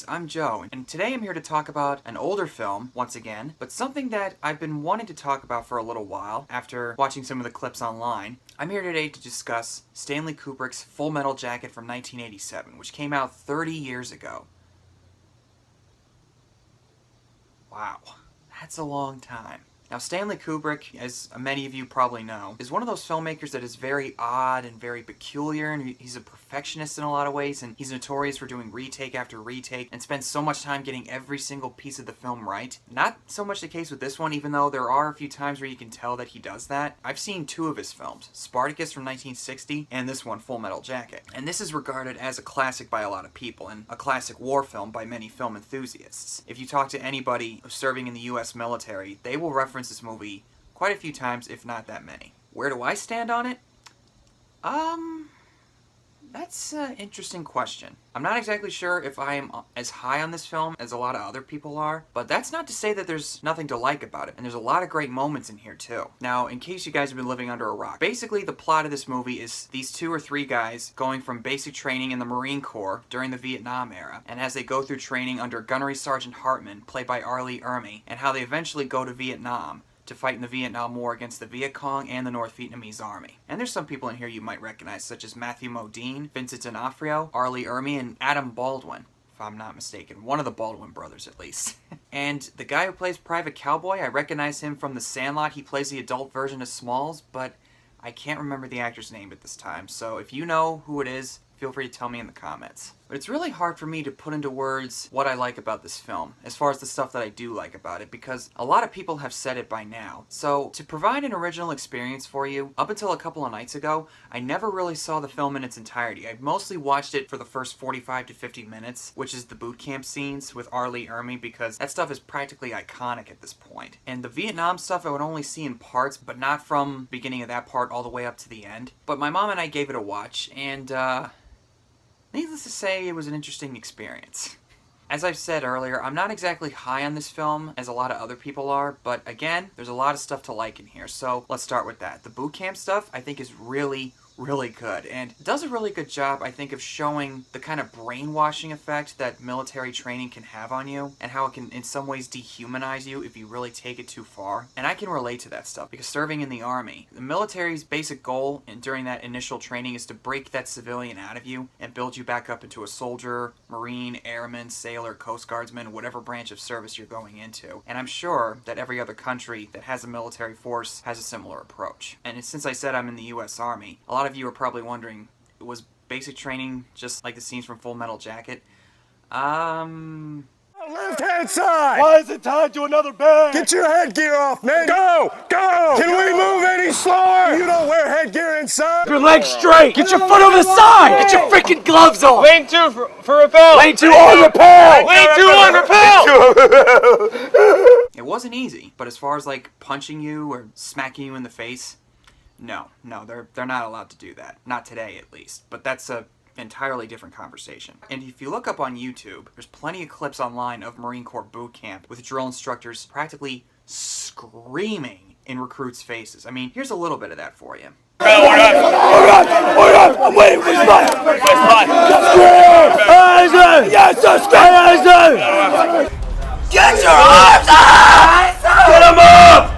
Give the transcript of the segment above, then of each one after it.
guys, I'm Joe, and today I'm here to talk about an older film, once again, but something that I've been wanting to talk about for a little while after watching some of the clips online. I'm here today to discuss Stanley Kubrick's Full Metal Jacket from 1987, which came out 30 years ago. Wow, that's a long time. Now, Stanley Kubrick, as many of you probably know, is one of those filmmakers that is very odd and very peculiar, and he's a perfectionist in a lot of ways, and he's notorious for doing retake after retake, and spends so much time getting every single piece of the film right. Not so much the case with this one, even though there are a few times where you can tell that he does that. I've seen two of his films, Spartacus from 1960, and this one, Full Metal Jacket. And this is regarded as a classic by a lot of people, and a classic war film by many film enthusiasts. If you talk to anybody serving in the US military, they will reference this movie quite a few times, if not that many. Where do I stand on it? That's an interesting question. I'm not exactly sure if I am as high on this film as a lot of other people are, but that's not to say that there's nothing to like about it, and there's a lot of great moments in here too. Now, in case you guys have been living under a rock, basically the plot of this movie is these 2 or 3 guys going from basic training in the Marine Corps during the Vietnam era, and as they go through training under Gunnery Sergeant Hartman, played by R. Lee Ermey, and how they eventually go to Vietnam to fight in the Vietnam War against the Viet Cong and the North Vietnamese Army. And there's some people in here you might recognize, such as Matthew Modine, Vincent D'Onofrio, R. Lee Ermey, and Adam Baldwin, if I'm not mistaken. One of the Baldwin brothers, at least. And the guy who plays Private Cowboy, I recognize him from The Sandlot. He plays the adult version of Smalls, but I can't remember the actor's name at this time. So if you know who it is, feel free to tell me in the comments. But it's really hard for me to put into words what I like about this film, as far as the stuff that I do like about it, because a lot of people have said it by now. So, to provide an original experience for you, up until a couple of nights ago, I never really saw the film in its entirety. I mostly watched it for the first 45 to 50 minutes, which is the boot camp scenes with R. Lee Ermey, because that stuff is practically iconic at this point. And the Vietnam stuff I would only see in parts, but not from the beginning of that part all the way up to the end. But my mom and I gave it a watch, and needless to say, it was an interesting experience. As I've said earlier, I'm not exactly high on this film, as a lot of other people are, but again, there's a lot of stuff to like in here, so let's start with that. The boot camp stuff, I think, is really good, and does a really good job, I think, of showing the kind of brainwashing effect that military training can have on you, and how it can in some ways dehumanize you if you really take it too far. And I can relate to that stuff, because serving in the Army, the military's basic goal during that initial training is to break that civilian out of you and build you back up into a soldier, Marine, Airman, Sailor, Coast Guardsman, whatever branch of service you're going into. And I'm sure that every other country that has a military force has a similar approach. And since I said I'm in the US Army, a lot of you are probably wondering, was basic training just like the scenes from Full Metal Jacket? Left-hand side! Why is it tied to another bag? Get your headgear off, man! Go! Go! Can we move any slower? You don't wear headgear inside? Your legs straight! Get your foot over the side! Get your freaking gloves on! Lane 2 for repel! Lane 2 on repel! Lane 2 on repel! It wasn't easy, but as far as like punching you or smacking you in the face, no, they're not allowed to do that. Not today, at least. But that's a entirely different conversation. And if you look up on YouTube, there's plenty of clips online of Marine Corps boot camp with drill instructors practically screaming in recruits' faces. I mean, here's a little bit of that for you. I'm waiting for my spot! Yes, sir! Get your arms up! Get him up!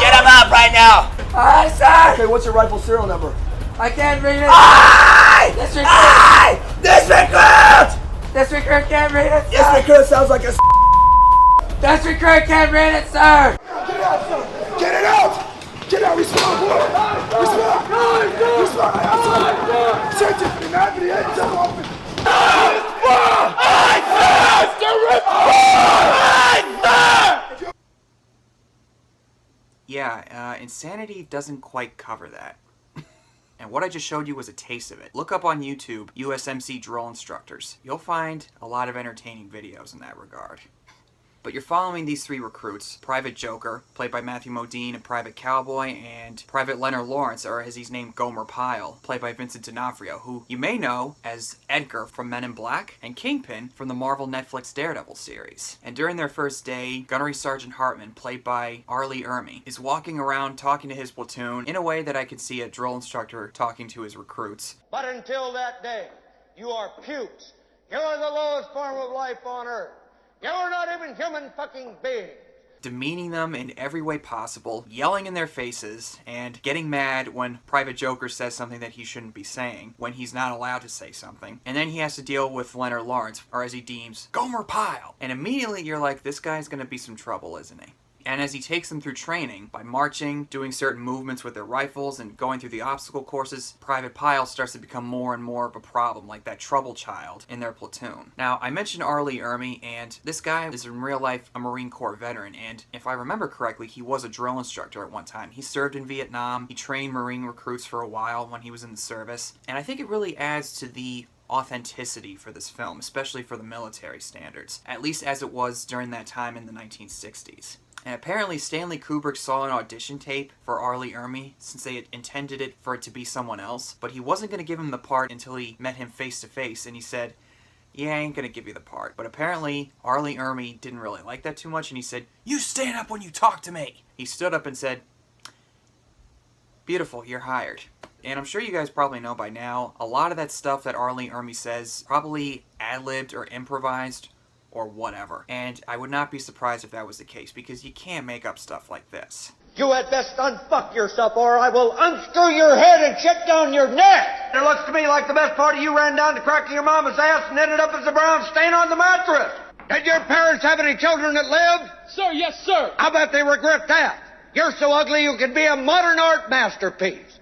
Get them up right now! Aye, sir! Okay, what's your rifle serial number? I can't read it! Aye! This recruit! Aye! This recruit! This recruit can't read it, This sir! recruit sounds like a This recruit can't read it, sir! Get it out, sir! Get it out! Get out, respond, boy! Respond! Respond! Search it! The knife in the head, jump off it! Yeah, Insanity doesn't quite cover that. And what I just showed you was a taste of it. Look up on YouTube, USMC drill instructors. You'll find a lot of entertaining videos in that regard. But you're following these 3 recruits, Private Joker, played by Matthew Modine, and Private Cowboy, and Private Leonard Lawrence, or as he's named, Gomer Pyle, played by Vincent D'Onofrio, who you may know as Edgar from Men in Black, and Kingpin from the Marvel Netflix Daredevil series. And during their first day, Gunnery Sergeant Hartman, played by R. Lee Ermey, is walking around talking to his platoon in a way that I could see a drill instructor talking to his recruits. But until that day, you are pukes You are the lowest form of life on Earth. You are not even human fucking beings. Demeaning them in every way possible, yelling in their faces, and getting mad when Private Joker says something that he shouldn't be saying, when he's not allowed to say something. And then he has to deal with Leonard Lawrence, or as he deems, Gomer Pyle. And immediately you're like, this guy's gonna be some trouble, isn't he? And as he takes them through training, by marching, doing certain movements with their rifles, and going through the obstacle courses, Private Pyle starts to become more and more of a problem, like that trouble child in their platoon. Now, I mentioned Arlie Ermy, and this guy is in real life a Marine Corps veteran, and if I remember correctly, he was a drill instructor at one time. He served in Vietnam, he trained Marine recruits for a while when he was in the service, and I think it really adds to the authenticity for this film, especially for the military standards, at least as it was during that time in the 1960s. And apparently Stanley Kubrick saw an audition tape for Arlie Ermy since they had intended it for it to be someone else, but he wasn't going to give him the part until he met him face to face, and he said, yeah, I ain't going to give you the part. But apparently Arlie Ermy didn't really like that too much, and he said, you stand up when you talk to me. He stood up and said, beautiful, you're hired. And I'm sure you guys probably know by now, a lot of that stuff that Arlie Ermy says probably ad-libbed or improvised or whatever. And I would not be surprised if that was the case, because you can't make up stuff like this. You had best unfuck yourself, or I will unscrew your head and check down your neck. It looks to me like the best part of you ran down to crack your mama's ass and ended up as a brown stain on the mattress. Did your parents have any children that lived? Sir, yes, sir. I bet they regret that. You're so ugly you could be a modern art masterpiece.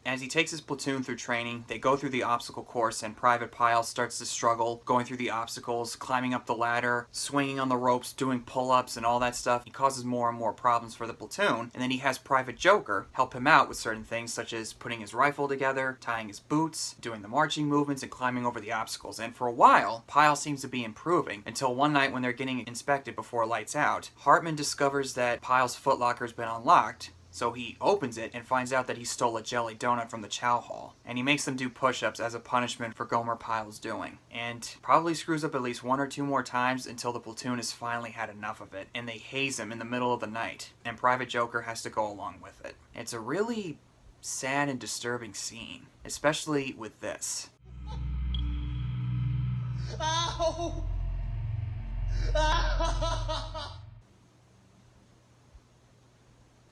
As he takes his platoon through training, they go through the obstacle course, and Private Pyle starts to struggle, going through the obstacles, climbing up the ladder, swinging on the ropes, doing pull-ups and all that stuff. He causes more and more problems for the platoon, and then he has Private Joker help him out with certain things, such as putting his rifle together, tying his boots, doing the marching movements, and climbing over the obstacles. And for a while, Pyle seems to be improving, until one night when they're getting inspected before lights out, Hartman discovers that Pyle's footlocker's been unlocked. So he opens it and finds out that he stole a jelly donut from the chow hall. And he makes them do push-ups as a punishment for Gomer Pyle's doing. And probably screws up at least 1 or 2 more times until the platoon has finally had enough of it. And they haze him in the middle of the night. And Private Joker has to go along with it. It's a really sad and disturbing scene. Especially with this. Ow!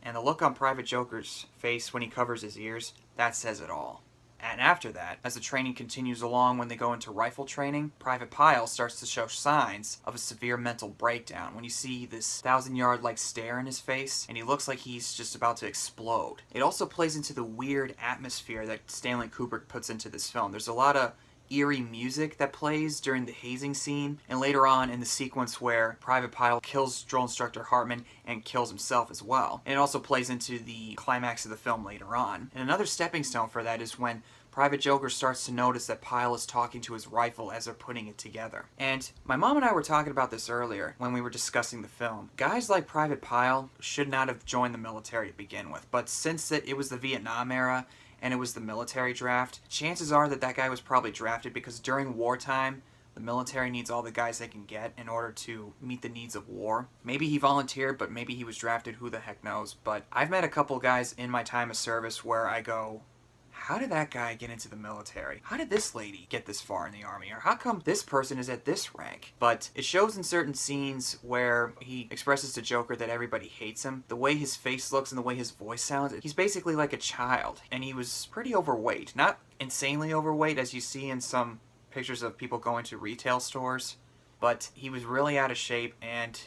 And the look on Private Joker's face when he covers his ears, that says it all. And after that, as the training continues along when they go into rifle training, Private Pyle starts to show signs of a severe mental breakdown when you see this 1,000-yard-like stare in his face, and he looks like he's just about to explode. It also plays into the weird atmosphere that Stanley Kubrick puts into this film. There's a lot of eerie music that plays during the hazing scene, and later on in the sequence where Private Pyle kills drill instructor Hartman and kills himself as well. And it also plays into the climax of the film later on. And another stepping stone for that is when Private Joker starts to notice that Pyle is talking to his rifle as they're putting it together. And my mom and I were talking about this earlier when we were discussing the film. Guys like Private Pyle should not have joined the military to begin with, but since it was the Vietnam era and it was the military draft, chances are that guy was probably drafted because during wartime, the military needs all the guys they can get in order to meet the needs of war. Maybe he volunteered, but maybe he was drafted, who the heck knows. But I've met a couple guys in my time of service where I go, how did that guy get into the military? How did this lady get this far in the army? Or how come this person is at this rank? But it shows in certain scenes where he expresses to Joker that everybody hates him. The way his face looks and the way his voice sounds, he's basically like a child. And he was pretty overweight. Not insanely overweight as you see in some pictures of people going to retail stores. But he was really out of shape, and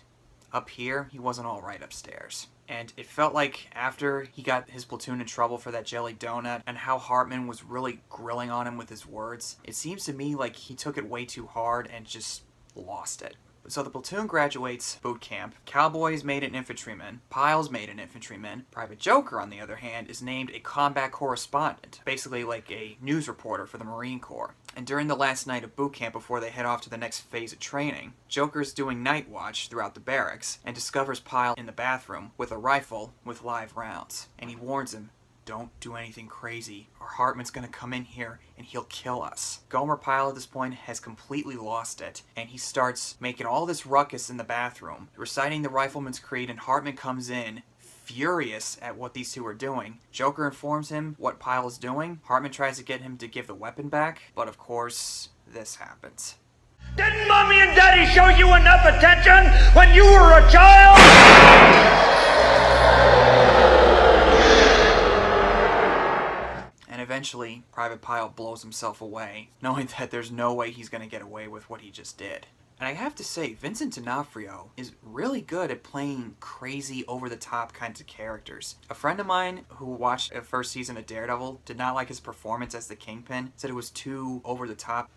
up here, he wasn't all right upstairs. And it felt like after he got his platoon in trouble for that jelly donut and how Hartman was really grilling on him with his words, it seems to me like he took it way too hard and just lost it. So the platoon graduates boot camp. Cowboy is made an infantryman. Pyle's made an infantryman. Private Joker, on the other hand, is named a combat correspondent, basically like a news reporter for the Marine Corps. And during the last night of boot camp before they head off to the next phase of training, Joker's doing night watch throughout the barracks and discovers Pyle in the bathroom with a rifle with live rounds. And he warns him, don't do anything crazy, or Hartman's gonna come in here and he'll kill us. Gomer Pyle at this point has completely lost it, and he starts making all this ruckus in the bathroom, reciting the Rifleman's Creed, and Hartman comes in furious at what these two are doing. Joker informs him what Pyle is doing. Hartman tries to get him to give the weapon back, but of course, this happens. Didn't Mommy and Daddy show you enough attention when you were a child? And eventually, Private Pyle blows himself away, knowing that there's no way he's going to get away with what he just did. And I have to say, Vincent D'Onofrio is really good at playing crazy, over-the-top kinds of characters. A friend of mine who watched the first season of Daredevil did not like his performance as the Kingpin, said it was too over-the-top.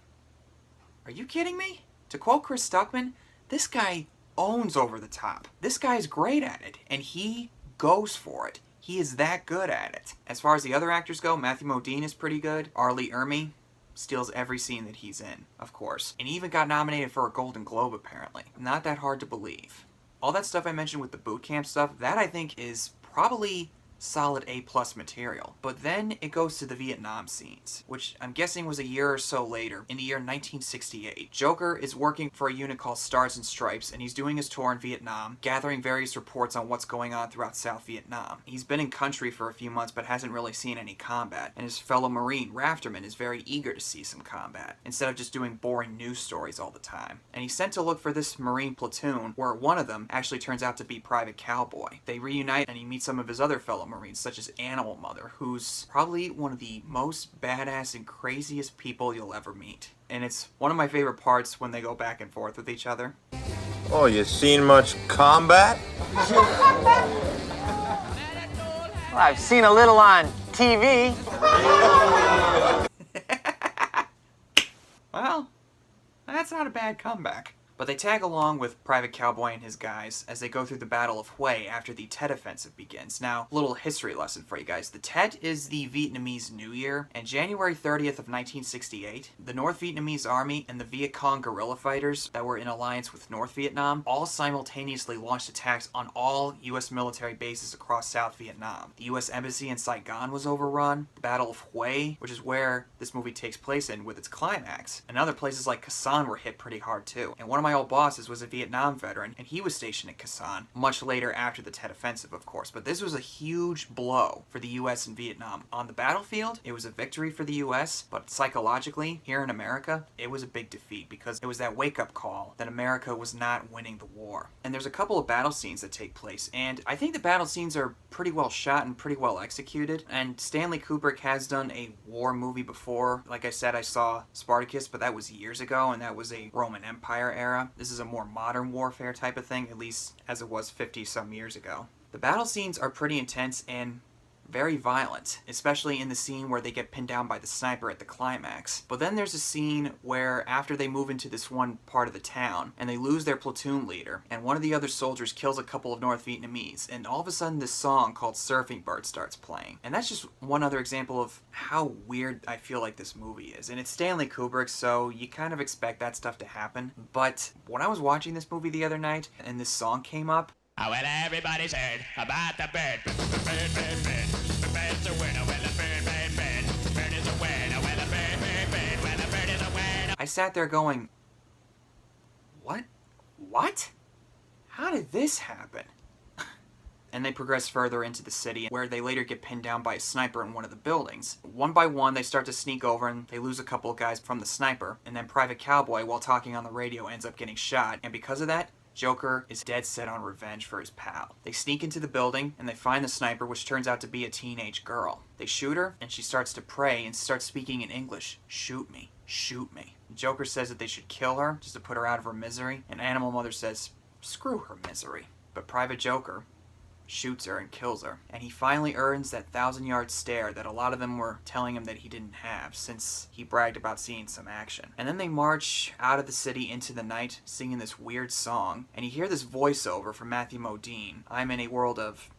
Are you kidding me? To quote Chris Stuckman, this guy owns over-the-top. This guy's great at it, and he goes for it. He is that good at it. As far as the other actors go, Matthew Modine is pretty good. Arlie Ermey steals every scene that he's in, of course. And he even got nominated for a Golden Globe, apparently. Not that hard to believe. All that stuff I mentioned with the boot camp stuff, that I think is probably solid A+ material. But then it goes to the Vietnam scenes, which I'm guessing was a year or so later, in the year 1968. Joker is working for a unit called Stars and Stripes, and he's doing his tour in Vietnam, gathering various reports on what's going on throughout South Vietnam. He's been in country for a few months, but hasn't really seen any combat, and his fellow Marine, Rafterman, is very eager to see some combat, instead of just doing boring news stories all the time. And he's sent to look for this Marine platoon, where one of them actually turns out to be Private Cowboy. They reunite, and he meets some of his other fellow Marines, such as Animal Mother, who's probably one of the most badass and craziest people you'll ever meet. And it's one of my favorite parts when they go back and forth with each other. Oh, you seen much combat? Well, I've seen a little on TV. Well, that's not a bad comeback. But they tag along with Private Cowboy and his guys as they go through the Battle of Hue after the Tet Offensive begins. Now, a little history lesson for you guys. The Tet is the Vietnamese New Year, and January 30th of 1968, the North Vietnamese Army and the Viet Cong guerrilla fighters that were in alliance with North Vietnam all simultaneously launched attacks on all U.S. military bases across South Vietnam. The U.S. Embassy in Saigon was overrun. The Battle of Hue, which is where this movie takes place in with its climax, and other places like Khe Sanh were hit pretty hard too. And one of my old bosses was a Vietnam veteran, and he was stationed at Khe Sanh, much later after the Tet Offensive, of course. But this was a huge blow for the U.S. and Vietnam. On the battlefield, it was a victory for the U.S., but psychologically, here in America, it was a big defeat, because it was that wake-up call that America was not winning the war. And there's a couple of battle scenes that take place, and I think the battle scenes are pretty well shot and pretty well executed, and Stanley Kubrick has done a war movie before. Like I said, I saw Spartacus, but that was years ago, and that was a Roman Empire era. This is a more modern warfare type of thing, at least as it was 50-some years ago. The battle scenes are pretty intense and very violent, especially in the scene where they get pinned down by the sniper at the climax. But then there's a scene where after they move into this one part of the town, and they lose their platoon leader, and one of the other soldiers kills a couple of North Vietnamese, and all of a sudden this song called Surfing Bird starts playing. And that's just one other example of how weird I feel like this movie is. And it's Stanley Kubrick, so you kind of expect that stuff to happen. But when I was watching this movie the other night, and this song came up, oh, well, everybody's heard about the bird. Bird, bird, bird, bird. The bird's a winner, well, the bird, bird, bird. The bird is a winner, well, the bird, bird, bird. Well, the bird is a winner. I sat there going, what? What? How did this happen? And they progress further into the city, where they later get pinned down by a sniper in one of the buildings. One by one, they start to sneak over, and they lose a couple of guys from the sniper. And then Private Cowboy, while talking on the radio, ends up getting shot. And because of that, Joker is dead set on revenge for his pal. They sneak into the building, and they find the sniper, which turns out to be a teenage girl. They shoot her, and she starts to pray and starts speaking in English. Shoot me. Shoot me. Joker says that they should kill her, just to put her out of her misery, and Animal Mother says, screw her misery. But Private Joker shoots her and kills her, and he finally earns that 1,000-yard stare that a lot of them were telling him that he didn't have, since he bragged about seeing some action. And then they march out of the city into the night, singing this weird song, and you hear this voiceover from Matthew Modine, I'm in a world of,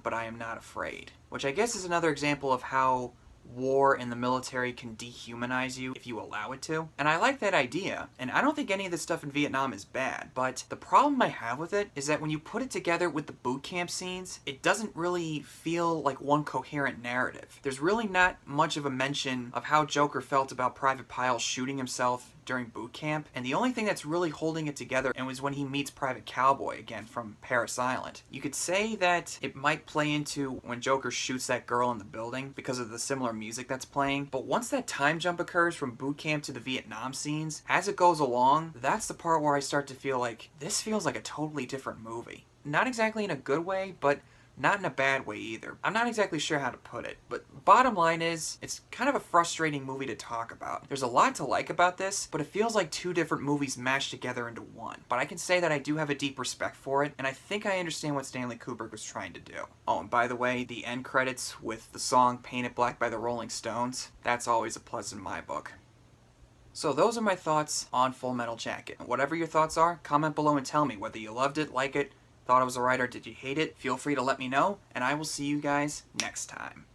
but I am not afraid. Which I guess is another example of how war in the military can dehumanize you if you allow it to. And I like that idea, and I don't think any of this stuff in Vietnam is bad, but the problem I have with it is that when you put it together with the boot camp scenes, it doesn't really feel like one coherent narrative. There's really not much of a mention of how Joker felt about Private Pyle shooting himself during boot camp, and the only thing that's really holding it together and was when he meets Private Cowboy again from Paris Island. You could say that it might play into when Joker shoots that girl in the building because of the similar music that's playing, but once that time jump occurs from boot camp to the Vietnam scenes, as it goes along, that's the part where I start to feel like this feels like a totally different movie. Not exactly in a good way, but not in a bad way either. I'm not exactly sure how to put it, but bottom line is, it's kind of a frustrating movie to talk about. There's a lot to like about this, but it feels like two different movies mashed together into one. But I can say that I do have a deep respect for it, and I think I understand what Stanley Kubrick was trying to do. Oh, and by the way, the end credits with the song Painted Black by the Rolling Stones, that's always a plus in my book. So those are my thoughts on Full Metal Jacket. Whatever your thoughts are, comment below and tell me whether you loved it, like it, thought it was alright, or did you hate it. Feel free to let me know, and I will see you guys next time.